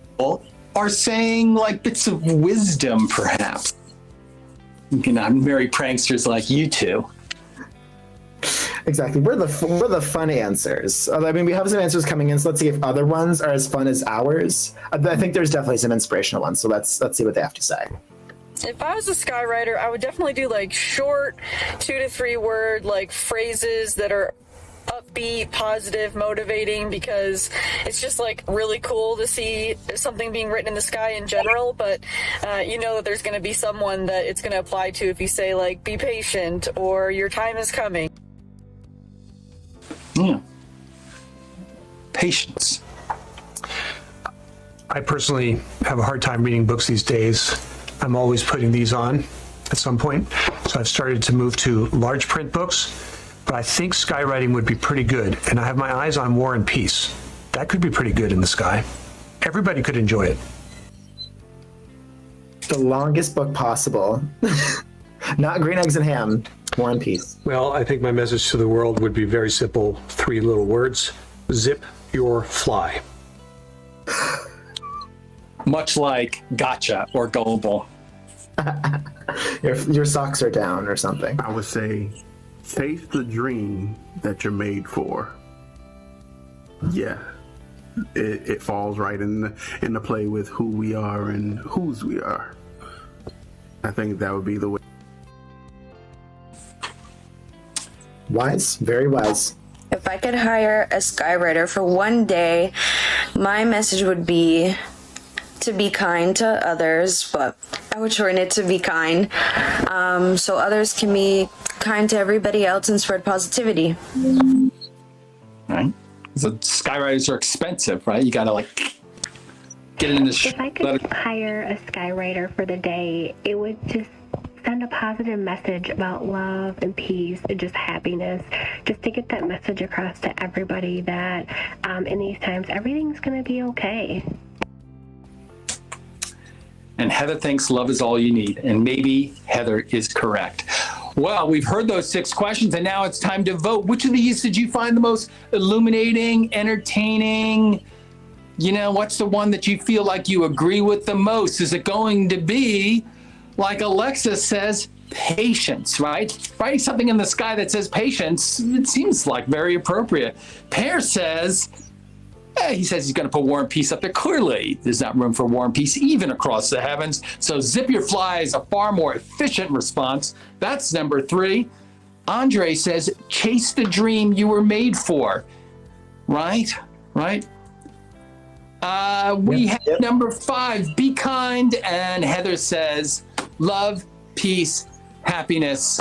people are saying like bits of wisdom, perhaps. You know, I'm very pranksters like you two. Exactly. We're the fun answers. I mean, we have some answers coming in, so let's see if other ones are as fun as ours. I think there's definitely some inspirational ones, so let's see what they have to say. If I was a skywriter, I would definitely do like short 2 to 3 word like phrases that are upbeat, positive, motivating, because it's just like really cool to see something being written in the sky in general, but you know that there's going to be someone that it's going to apply to if you say like, be patient, or your time is coming. Yeah. Patience. I personally have a hard time reading books these days. I'm always putting these on at some point. So I've started to move to large print books, but I think skywriting would be pretty good. And I have my eyes on War and Peace. That could be pretty good in the sky. Everybody could enjoy it. The longest book possible. Not Green Eggs and Ham, War and Peace. Well, I think my message to the world would be very simple. 3 little words. Zip your fly. Much like gotcha or gullible. Your socks are down or something. I would say, face the dream that you're made for. Yeah. It falls right in the play with who we are and whose we are. I think that would be the way. Wise, very wise. If I could hire a skywriter for one day, my message would be to be kind to others, but I would shorten it to be kind, so others can be kind to everybody else and spread positivity. Right? So skywriters are expensive, right? You gotta like get in the. If I could hire a skywriter for the day, it would just send a positive message about love and peace and just happiness, just to get that message across to everybody that in these times, everything's going to be okay. And Heather thinks love is all you need. And maybe Heather is correct. Well, we've heard those 6 questions, and now it's time to vote. Which of these did you find the most illuminating, entertaining? You know, what's the one that you feel like you agree with the most? Is it going to be, like Alexa says, patience, right? Writing something in the sky that says patience, it seems like very appropriate. Pear says, he says he's going to put War and Peace up there. Clearly, there's not room for War and Peace even across the heavens. So Zip Your Fly is a far more efficient response. That's number 3. Andre says, chase the dream you were made for. Right? We have number 5, be kind. And Heather says, love, peace, happiness.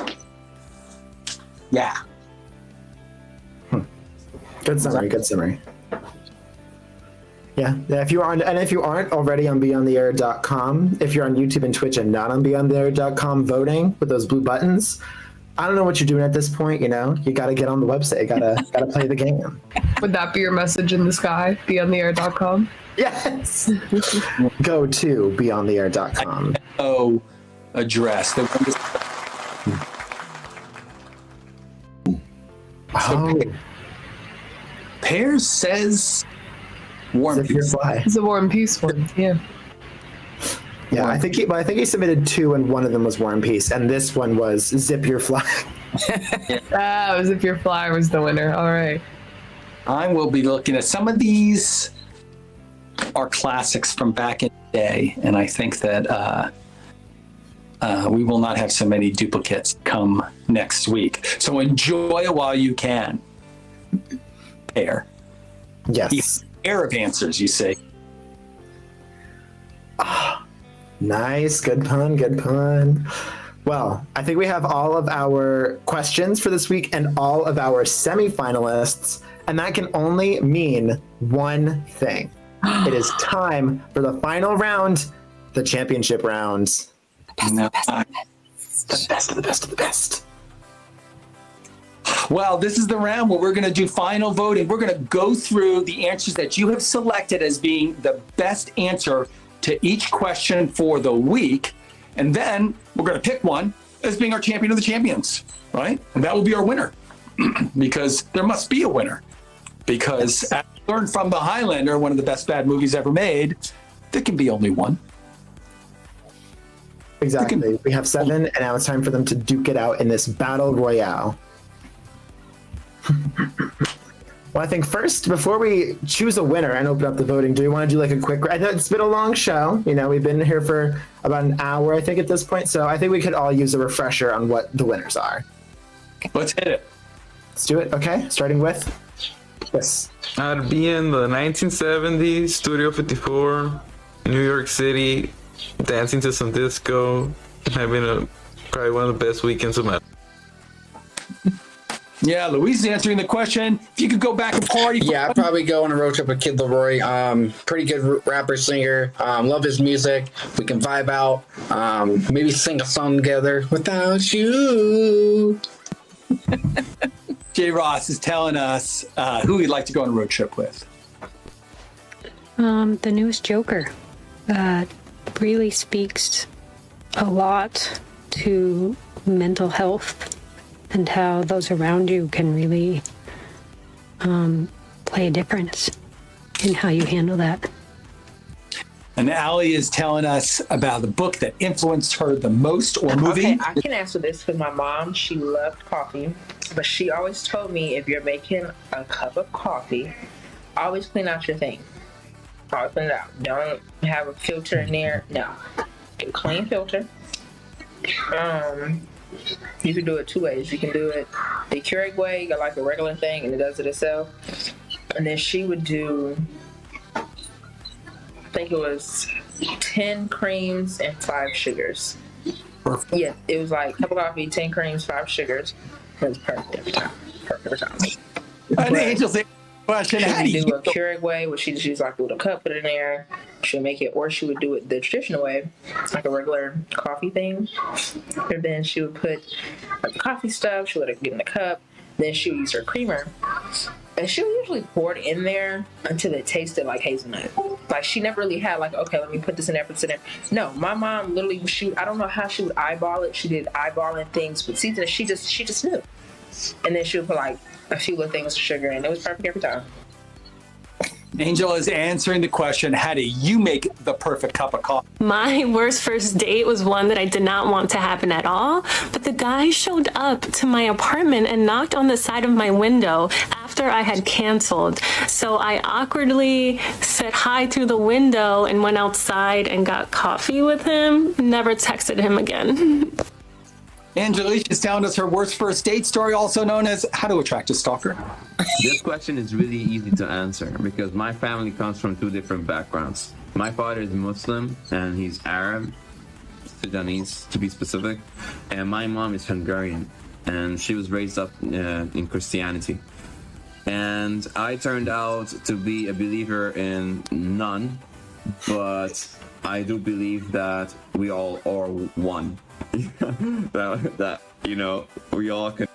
Yeah. Good summary. Yeah. If you aren't already on BeOnTheAir.com, if you're on YouTube and Twitch and not on BeOnTheAir.com voting with those blue buttons, I don't know what you're doing at this point. You know, you got to get on the website. You gotta play the game. Would that be your message in the sky? BeOnTheAir.com. Yes. Go to BeOnTheAir.com. Oh, address. Pear says War and Peace. It's a War and Peace one. Yeah. Yeah, I think he submitted 2, and one of them was War and Peace, and this one was Zip Your Fly. Zip Your Fly was the winner. All right. I will be looking at some of these are classics from back in the day, and I think that we will not have so many duplicates come next week. So enjoy it while you can. Pear. Yes. Air of answers, you say. Nice. Good pun. Well, I think we have all of our questions for this week and all of our semifinalists, and that can only mean one thing. It is time for the final round, the championship round. The best of the best. Well, this is the round where we're going to do final voting. We're going to go through the answers that you have selected as being the best answer to each question for the week. And then we're going to pick one as being our champion of the champions, right? And that will be our winner because there must be a winner. Because as we learned from The Highlander, one of the best bad movies ever made, there can be only one. Exactly. We have 7, and now it's time for them to duke it out in this battle royale. Well, I think first, before we choose a winner and open up the voting, do we want to do like a quick... I know it's been a long show. You know, we've been here for about an hour, I think, at this point. So I think we could all use a refresher on what the winners are. Let's hit it. Let's do it. Okay, starting with this. I'd be in the 1970s, Studio 54, New York City, dancing to some disco, having probably one of the best weekends of my life. Yeah, Louise is answering the question. If you could go back and party. Yeah, I'd probably go on a road trip with Kid Leroy. Pretty good rapper, singer. Love his music. We can vibe out. Maybe sing a song together. Without you. Jay Ross is telling us who he'd like to go on a road trip with. The newest Joker really speaks a lot to mental health and how those around you can really play a difference in how you handle that. And Allie is telling us about the book that influenced her the most or movie. Okay, I can answer this because my mom, she loved coffee, but she always told me if you're making a cup of coffee, always clean out your thing. Always clean it out. Don't have a filter in there. No. A clean filter. You can do it 2 ways. You can do it the Keurig way. You got like a regular thing and it does it itself. And then she would do, I think it was 10 creams and 5 sugars. Perfect. Yeah, it was like a cup of coffee, 10 creams, 5 sugars. It was perfect every time. Perfect every time. And Angel said, Question. She How would do you do a Keurig way, where she just use like a little cup, put it in there. She would make it, or she would do it the traditional way, like a regular coffee thing. And then she would put like the coffee stuff. She would get in the cup. Then she would use her creamer, and she would usually pour it in there until it tasted like hazelnut. Like she never really had like, okay, let me put this in there, put this in there. No, my mom literally, I don't know how she would eyeball it. She did eyeballing things with seasoning. She just knew. And then she would put like a few little things of sugar in. It was perfect every time. Angel is answering the question, how do you make the perfect cup of coffee? My worst first date was one that I did not want to happen at all, but the guy showed up to my apartment and knocked on the side of my window after I had canceled. So I awkwardly said hi through the window and went outside and got coffee with him. Never texted him again. Angelique is telling us her worst first date story, also known as how to attract a stalker. This question is really easy to answer because my family comes from two different backgrounds. My father is Muslim and he's Arab, Sudanese to be specific, and my mom is Hungarian and she was raised up in Christianity. And I turned out to be a believer in none, but I do believe that we all are one. that you know, we all can.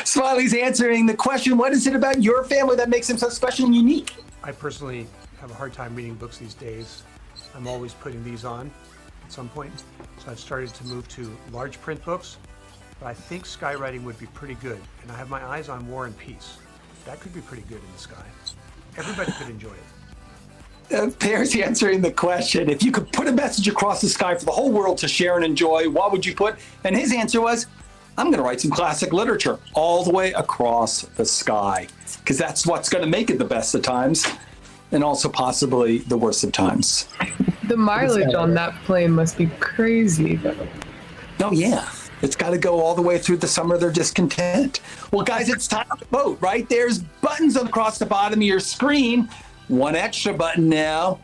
Smiley's answering the question, what is it about your family that makes them so special and unique? I personally have a hard time reading books these days. I'm always putting these on at some point. So I've started to move to large print books, but I think skywriting would be pretty good. And I have my eyes on War and Peace. That could be pretty good in the sky. Everybody could enjoy it. Pear's answering the question, if you could put a message across the sky for the whole world to share and enjoy, what would you put? And his answer was, I'm going to write some classic literature all the way across the sky, because that's what's going to make it the best of times and also possibly the worst of times. The mileage on that plane must be crazy, though. Oh, yeah. It's got to go all the way through the summer of their discontent. Well, guys, it's time to vote, right? There's buttons across the bottom of your screen. One extra button now.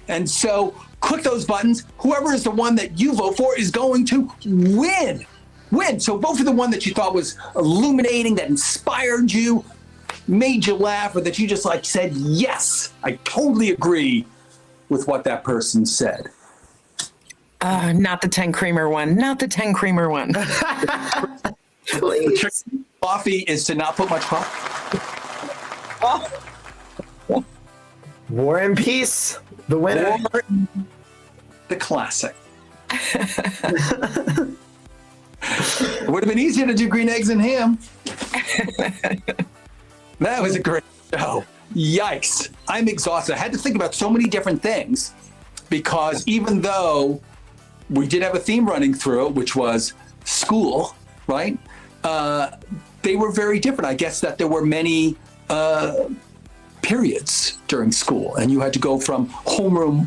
And so click those buttons. Whoever is the one that you vote for is going to win. So vote for the one that you thought was illuminating, that inspired you, made you laugh, or that you just like said, yes, I totally agree with what that person said. Not the 10 creamer one. Not the 10 creamer one. Please. The trick of coffee is to not put much coffee. Oh. War and Peace, the winner. The classic. It would have been easier to do green eggs and ham. That was a great show. Yikes. I'm exhausted. I had to think about so many different things because even though we did have a theme running through it, which was school, right? They were very different. I guess that there were many periods during school, and you had to go from homeroom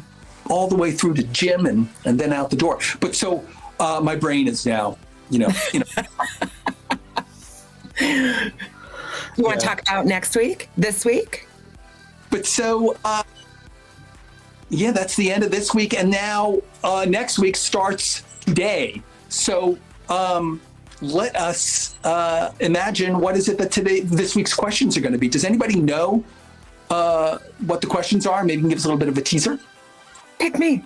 all the way through to gym and then out the door. But so my brain is now, you know. You want to talk about next week? This week? But so, yeah, that's the end of this week. And now next week starts today. So let us imagine what is it that this week's questions are going to be. Does anybody know what the questions are? Maybe you can give us a little bit of a teaser. Pick me.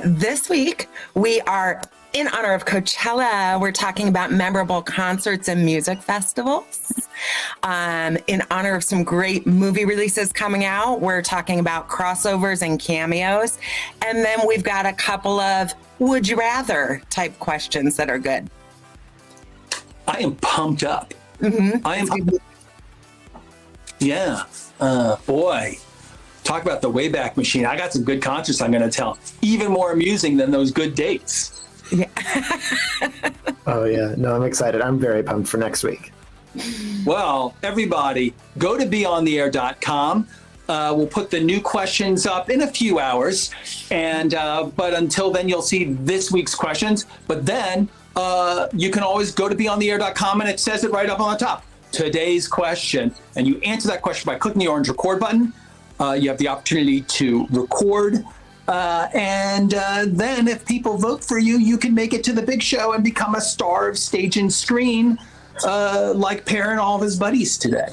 This week, we are in honor of Coachella. We're talking about memorable concerts and music festivals. In honor of some great movie releases coming out, we're talking about crossovers and cameos. And then we've got a couple of would you rather type questions that are good. I am pumped up. Mm-hmm. I am. Yeah. Boy. Talk about the Wayback Machine. I got some good concerts I'm going to tell. Even more amusing than those good dates. Yeah. Oh, yeah. No, I'm excited. I'm very pumped for next week. Well, everybody, go to BeOnTheAir.com. We'll put the new questions up in a few hours. And but until then, you'll see this week's questions. But then you can always go to BeOnTheAir.com, and it says it right up on the top. Today's question. And you answer that question by clicking the orange record button. You have the opportunity to record. And then if people vote for you, you can make it to the big show and become a star of stage and screen like Per and all of his buddies today.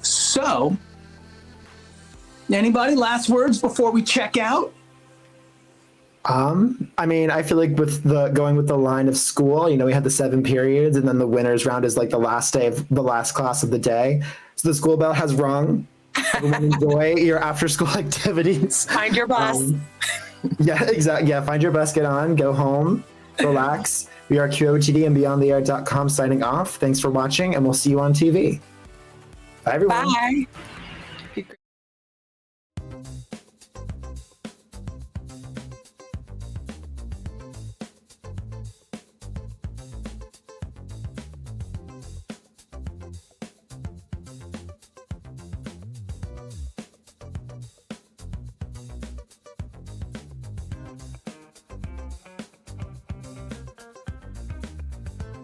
So, anybody last words before we check out? I mean, I feel like with going with the line of school, we had the 7 periods, and then the winners round is like the last day of the last class of the day. So the school bell has rung. Everyone enjoy your after school activities. Find your bus. Yeah, exactly. Yeah, find your bus, get on, go home, relax. We are QOTD and BeOnTheAir.com signing off. Thanks for watching, and we'll see you on TV. Bye, everyone. Bye.